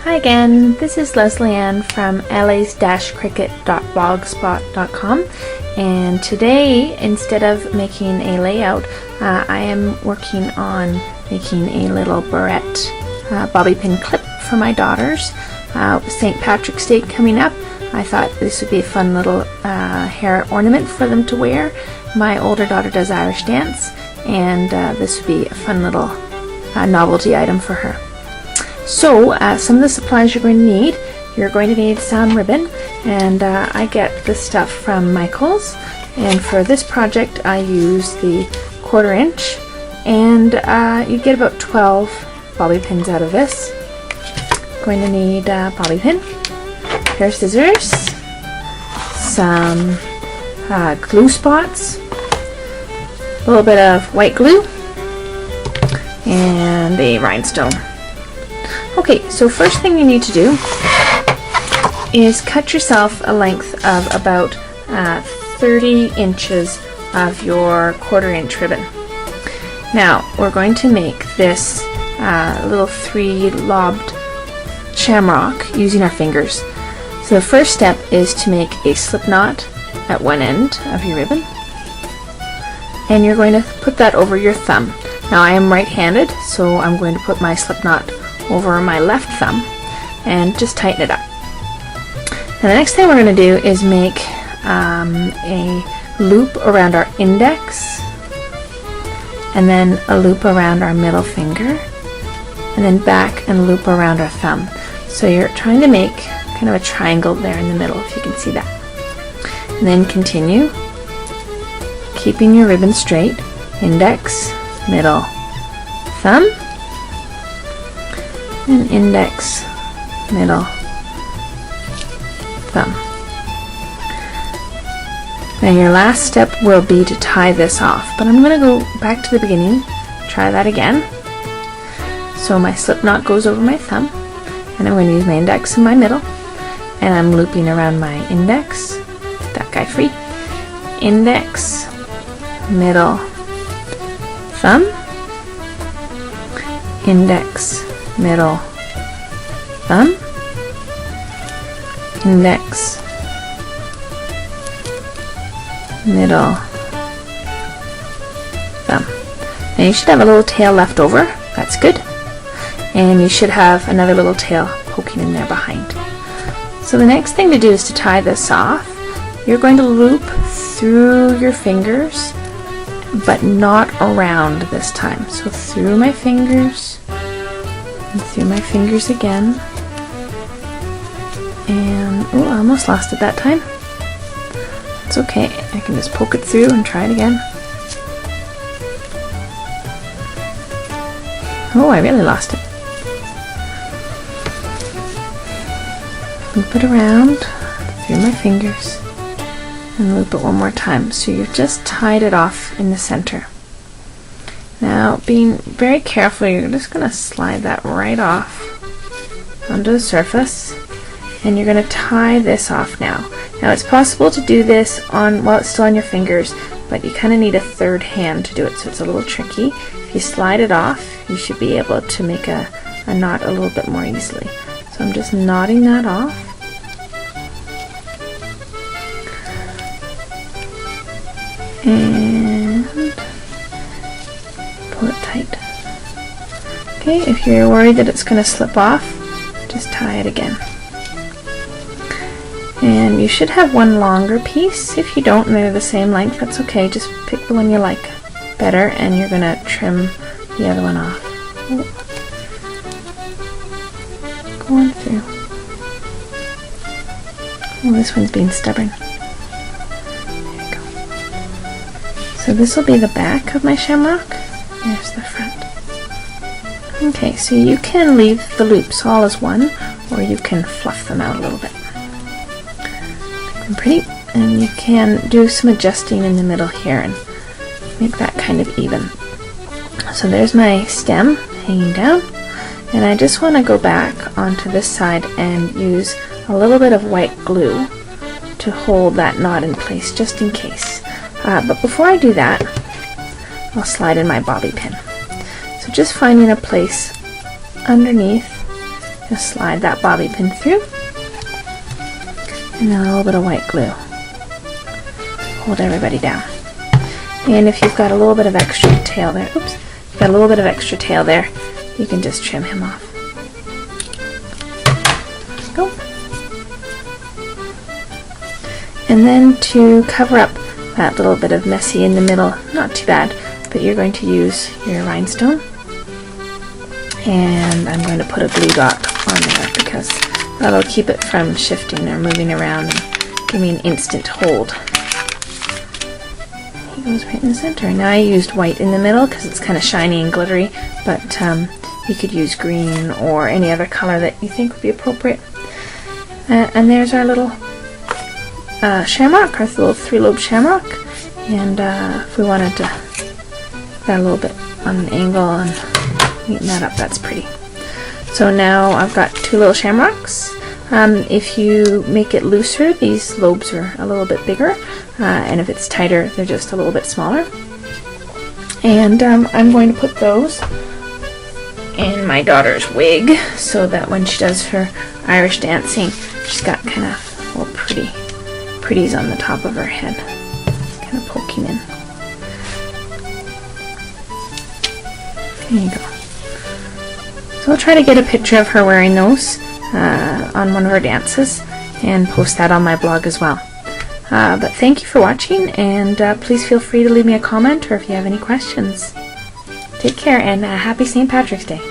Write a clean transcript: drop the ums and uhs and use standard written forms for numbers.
Hi again, this is Leslie Ann from las-cricut.blogspot.com, and today, instead of making a layout, I am working on making a little barrette bobby pin clip for my daughters. St. Patrick's Day coming up, I thought this would be a fun little hair ornament for them to wear. My older daughter does Irish dance, and this would be a fun little novelty item for her. So some of the supplies you're going to need some ribbon, and I get this stuff from Michael's, and for this project I use the 1/4 inch, and you get about 12 bobby pins out of this. Going to need a bobby pin, a pair of scissors, some glue spots, a little bit of white glue, and a rhinestone. Okay, so first thing you need to do is cut yourself a length of about 30 inches of your 1/4 inch ribbon. Now we're going to make this little 3-lobed shamrock using our fingers. So the first step is to make a slip knot at one end of your ribbon, and you're going to put that over your thumb. Now I am right-handed, so I'm going to put my slip knot over my left thumb and just tighten it up. Now the next thing we're going to do is make a loop around our index, and then a loop around our middle finger, and then back and loop around our thumb. So you're trying to make kind of a triangle there in the middle, if you can see that. And then continue, keeping your ribbon straight, index, middle, thumb, and index, middle, thumb. Now your last step will be to tie this off, but I'm going to go back to the beginning, try that again. So my slip knot goes over my thumb, and I'm going to use my index and my middle, and I'm looping around my index, get that guy free, index, middle, thumb, index, middle, thumb, index, middle, thumb. Now you should have a little tail left over, that's good, and you should have another little tail poking in there behind. So the next thing to do is to tie this off. You're going to loop through your fingers, but not around this time. So through my fingers, and through my fingers again, and oh, I almost lost it that time. It's okay, I can just poke it through and try it again. Oh, I really lost it. Loop it around through my fingers and loop it one more time. So you've just tied it off in the center. Now, being very careful, you're just going to slide that right off onto the surface, and you're going to tie this off now. Now it's possible to do this while it's still on your fingers, but you kind of need a third hand to do it, so it's a little tricky. If you slide it off, you should be able to make a knot a little bit more easily. So I'm just knotting that off. And pull it tight. Okay, if you're worried that it's going to slip off, just tie it again. And you should have one longer piece. If you don't and they're the same length, that's okay. Just pick the one you like better, and you're going to trim the other one off. Go on through. Oh, this one's being stubborn. There you go. So this will be the back of my shamrock. There's the front. Okay, so you can leave the loops all as one, or you can fluff them out a little bit. Make them pretty, and you can do some adjusting in the middle here and make that kind of even. So there's my stem hanging down, and I just want to go back onto this side and use a little bit of white glue to hold that knot in place, just in case. But before I do that, I'll slide in my bobby pin. So just finding a place underneath Just slide that bobby pin through. And then a little bit of white glue. Hold everybody down. And if you've got a little bit of extra tail there, oops, you've got a little bit of extra tail there, you can just trim him off. Go. And then to cover up that little bit of messy in the middle, not too bad, but you're going to use your rhinestone. And I'm going to put a glue dot on there because that'll keep it from shifting or moving around and give me an instant hold. He goes right in the center. Now I used white in the middle because it's kind of shiny and glittery, but you could use green or any other color that you think would be appropriate. And there's our little shamrock, our little 3-lobed shamrock. And if we wanted to that a little bit on an angle and neaten that up, that's pretty. So now I've got 2 little shamrocks. If you make it looser, these lobes are a little bit bigger, and if it's tighter, they're just a little bit smaller. And I'm going to put those in my daughter's wig so that when she does her Irish dancing, she's got kind of little pretties on the top of her head, kind of poking in. There you go. So I'll try to get a picture of her wearing those on one of her dances and post that on my blog as well. But thank you for watching, and please feel free to leave me a comment or if you have any questions. Take care, and happy St. Patrick's Day.